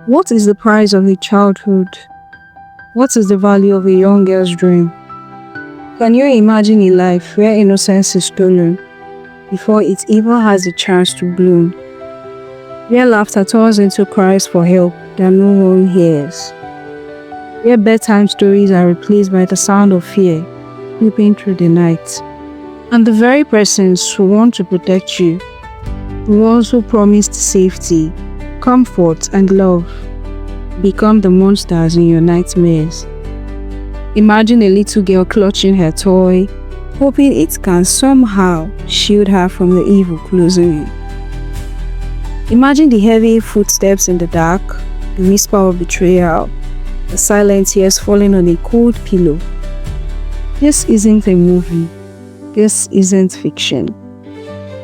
What is the price of a childhood? What is the value of a young girl's dream? Can you imagine a life where innocence is stolen before it even has a chance to bloom? Where laughter turns into cries for help that no one hears? Where bedtime stories are replaced by the sound of fear creeping through the night? And the very persons who want to protect you, the ones who promised safety, comfort, and love, become the monsters in your nightmares. Imagine a little girl clutching her toy, hoping it can somehow shield her from the evil closing in. Imagine the heavy footsteps in the dark, the whisper of betrayal, the silent tears falling on a cold pillow. This isn't a movie. This isn't fiction.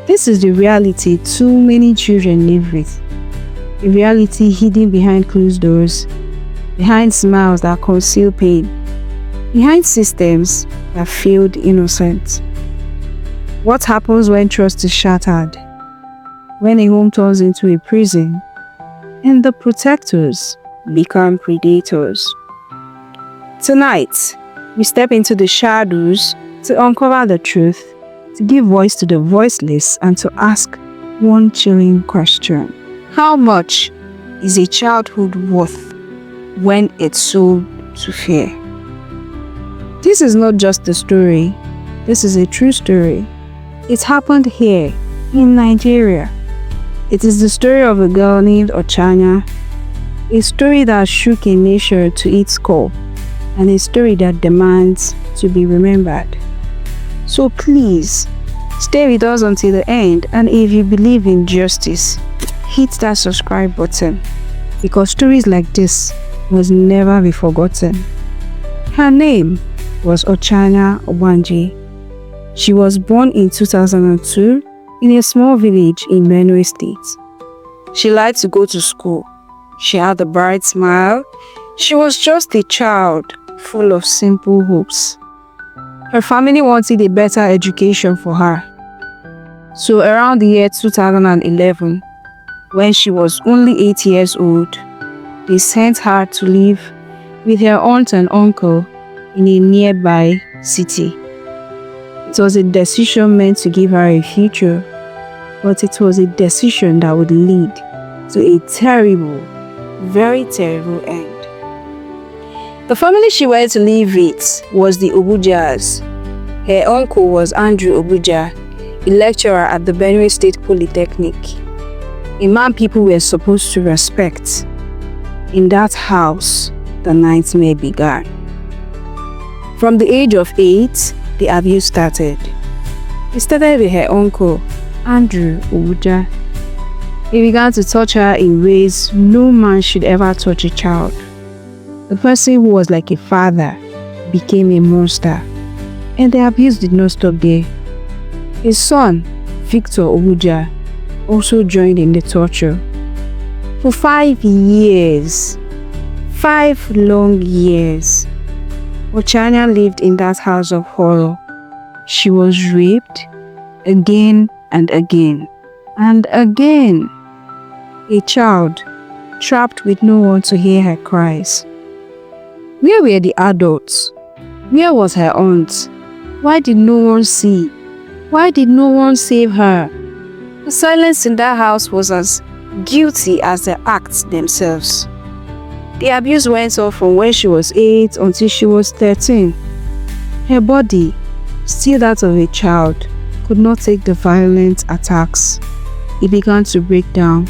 This is the reality too many children live with. A reality hidden behind closed doors, behind smiles that conceal pain, behind systems that failed innocence. What happens when trust is shattered? When a home turns into a prison and the protectors become predators? Tonight, we step into the shadows to uncover the truth, to give voice to the voiceless, and to ask one chilling question. How much is a childhood worth when it's sold to fear? This is not just a story. This is a true story. It happened here in Nigeria. It is the story of a girl named Ochanya, a story that shook a nation to its core, and a story that demands to be remembered. So please, stay with us until the end, and if you believe in justice, hit that subscribe button, because stories like this must never be forgotten. Her name was Ochanya Ogbanje. She was born in 2002 in a small village in Benue State. She liked to go to school. She had a bright smile. She was just a child full of simple hopes. Her family wanted a better education for her. So around the year 2011, when she was only 8 years old, they sent her to live with her aunt and uncle in a nearby city. It was a decision meant to give her a future, but it was a decision that would lead to a terrible, very terrible end. The family she went to live with was the Ogbujas. Her uncle was Ogbuja, a lecturer at the Benue State Polytechnic, a man people were supposed to respect. In that house, the nightmare began. From the age of 8, the abuse started. It started with her uncle, Ogbuja. He began to touch her in ways no man should ever touch a child. The person who was like a father became a monster, and the abuse did not stop there. His son, Victor Ogbuja, also joined in the torture. For 5 years, 5 long years, Ochanya lived in that house of horror. She was raped again and again and again. A child trapped with no one to hear her cries. Where were the adults? Where was her aunt? Why did no one see? Why did no one save her? The silence in that house was as guilty as the acts themselves. The abuse went on from when she was 8 until she was 13. Her body, still that of a child, could not take the violent attacks. It began to break down.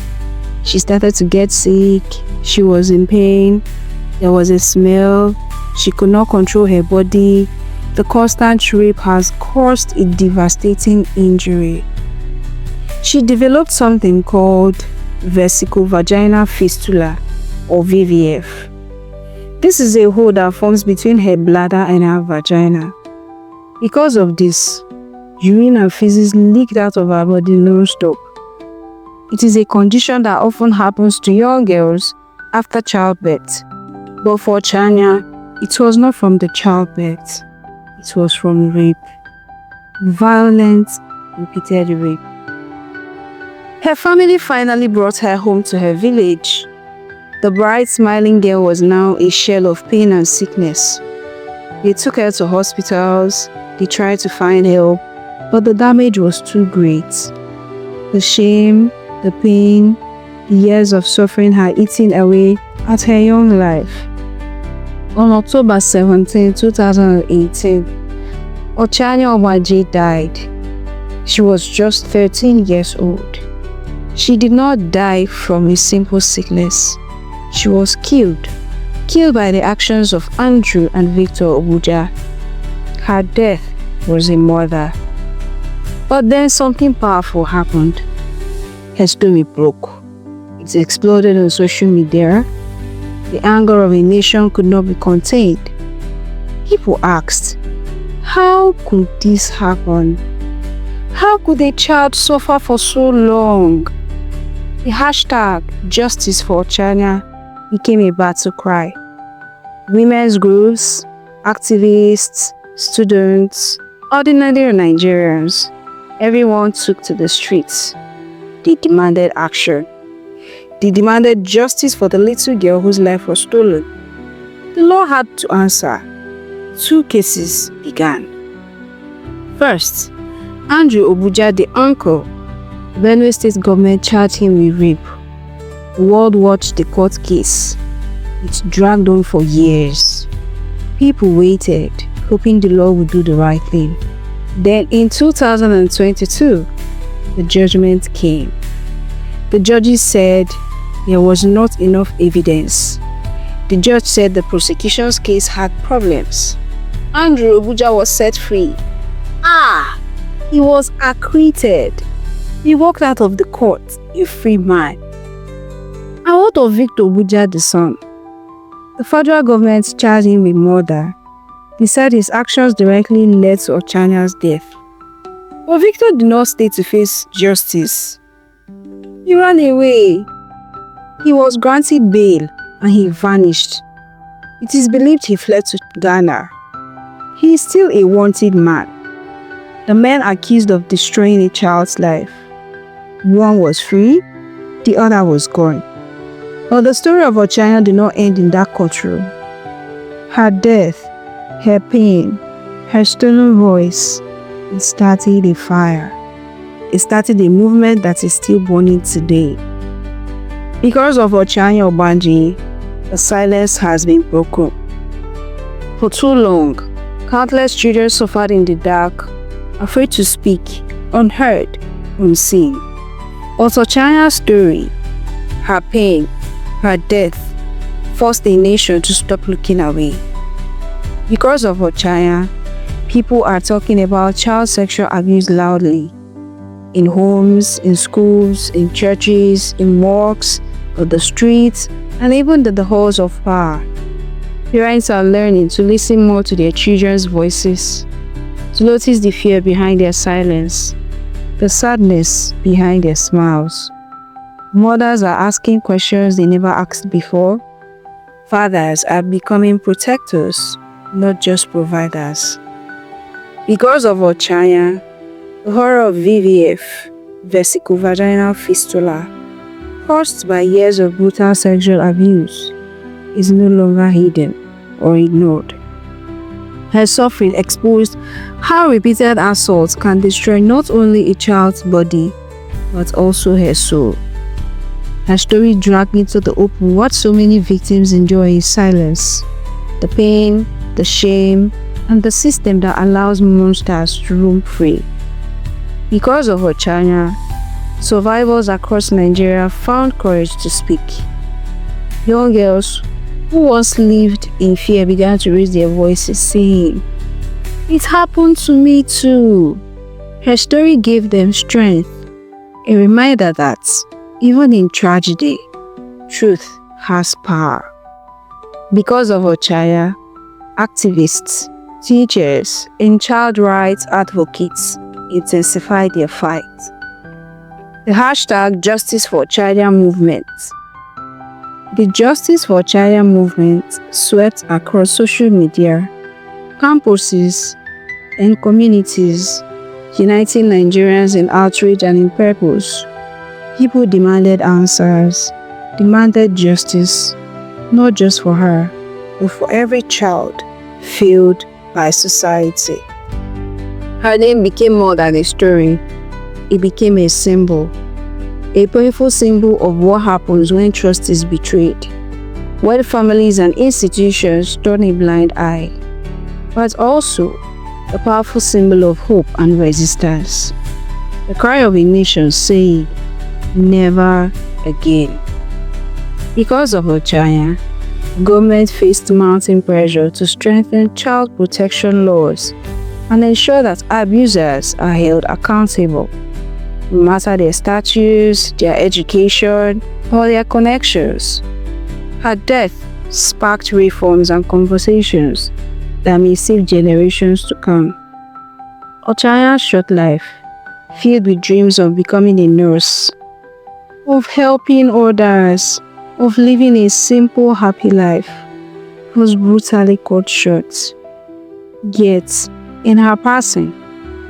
She started to get sick. She was in pain. There was a smell. She could not control her body. The constant rape has caused a devastating injury. She developed something called vesicovaginal fistula, or VVF. This is a hole that forms between her bladder and her vagina. Because of this, urine and feces leaked out of her body non-stop. It is a condition that often happens to young girls after childbirth. But for Ochanya, it was not from the childbirth. It was from rape. Violent, repeated rape. Her family finally brought her home to her village. The bright smiling girl was now a shell of pain and sickness. They took her to hospitals, they tried to find help, but the damage was too great. The shame, the pain, the years of suffering had eaten away at her young life. On October 17, 2018, Ochanya Ogbanje died. She was just 13 years old. She did not die from a simple sickness. She was killed by the actions of Andrew and Victor Ogbuja. Her death was a murder. But then something powerful happened. Her story broke. It exploded on social media. The anger of a nation could not be contained. People asked, how could this happen? How could a child suffer for so long? The hashtag Justice for Ochanya became a battle cry. Women's groups, activists, students, ordinary Nigerians, everyone took to the streets. They demanded action. They demanded justice for the little girl whose life was stolen. The law had to answer. 2 cases began. First, Andrew Ogbuja, the uncle, Benue State government charged him with rape. The world watched the court case. It dragged on for years. People waited, hoping the law would do the right thing. Then in 2022, the judgment came. The judges said there was not enough evidence. The judge said the prosecution's case had problems. Andrew Ogbuja was set free. He was acquitted. He walked out of the court a free man. And what of Victor Ogbuja, the son? The federal government charged him with murder. They said his actions directly led to Ochanya's death. But Victor did not stay to face justice. He ran away. He was granted bail and he vanished. It is believed he fled to Ghana. He is still a wanted man. The man accused of destroying a child's life. One was free, the other was gone. But the story of Ochanya did not end in that courtroom. Her death, her pain, her stolen voice, it started a fire. It started a movement that is still burning today. Because of Ochanya Ogbanje, the silence has been broken. For too long, countless children suffered in the dark, afraid to speak, unheard, unseen. But Ochanya's story, her pain, her death, forced the nation to stop looking away. Because of Ochanya, people are talking about child sexual abuse loudly. In homes, in schools, in churches, in mosques, on the streets, and even in the halls of power. Parents are learning to listen more to their children's voices, to notice the fear behind their silence, the sadness behind their smiles. Mothers are asking questions they never asked before. Fathers are becoming protectors, not just providers. Because of Ochanya, the horror of VVF, vesicovaginal fistula, caused by years of brutal sexual abuse, is no longer hidden or ignored. Her suffering exposed how repeated assaults can destroy not only a child's body, but also her soul. Her story dragged into the open what so many victims enjoy in silence: the pain, the shame, and the system that allows monsters to roam free. Because of Ochanya, survivors across Nigeria found courage to speak. Young girls who once lived in fear began to raise their voices, saying, "It happened to me too." Her story gave them strength, a reminder that even in tragedy, truth has power. Because of Ochanya, activists, teachers, and child rights advocates intensified their fight. The hashtag Justice for Ochanya movement. The Justice for Ochanya movement swept across social media, campuses, and communities, uniting Nigerians in outrage and in purpose. People demanded answers. demanded justice, not just for her, but for every child failed by society. Her name became more than a story. It became a symbol. A painful symbol of what happens when trust is betrayed, when families and institutions turn a blind eye, but also a powerful symbol of hope and resistance. The cry of a nation saying, never again. Because of Ochanya, government faced mounting pressure to strengthen child protection laws and ensure that abusers are held accountable, no matter their status, their education, or their connections. Her death sparked reforms and conversations that may save generations to come. Ochanya's short life, filled with dreams of becoming a nurse, of helping others, of living a simple, happy life, was brutally cut short. Yet, in her passing,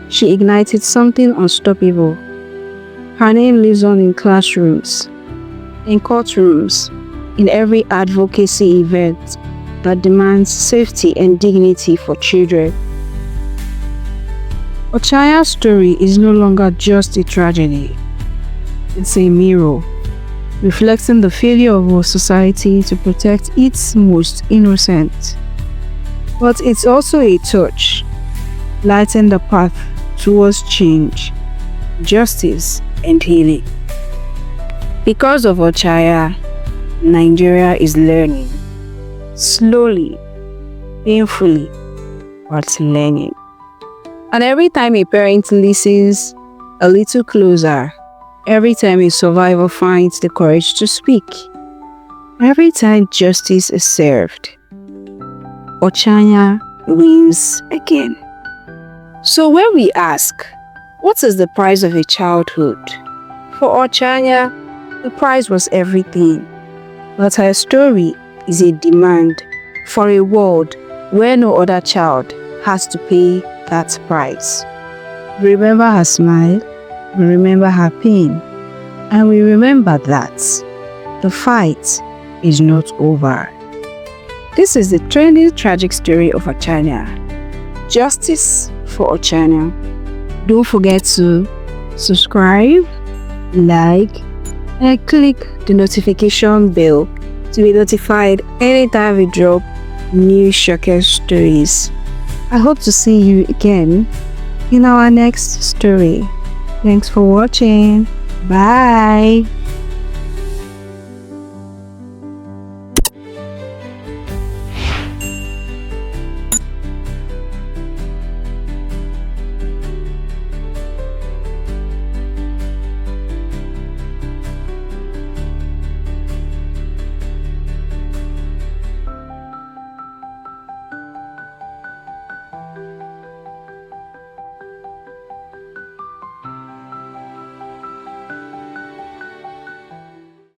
she ignited something unstoppable. Her name lives on in classrooms, in courtrooms, in every advocacy event that demands safety and dignity for children. Ochanya's story is no longer just a tragedy. It's a mirror, reflecting the failure of our society to protect its most innocent. But it's also a torch, lighting the path towards change, justice, and healing. Because of Ochanya, Nigeria is learning. Slowly, painfully, but learning. And every time a parent listens a little closer, every time a survivor finds the courage to speak, every time justice is served, Ochanya wins again. So when we ask, what is the price of a childhood? For Ochanya, the price was everything. But her story is a demand for a world where no other child has to pay that price. We remember her smile, we remember her pain, and we remember that the fight is not over. This is the trending tragic story of Ochanya. Justice for Ochanya. Don't forget to subscribe, like, and click the notification bell to be notified anytime we drop new shocking stories. I hope to see you again in our next story. Thanks for watching. Bye.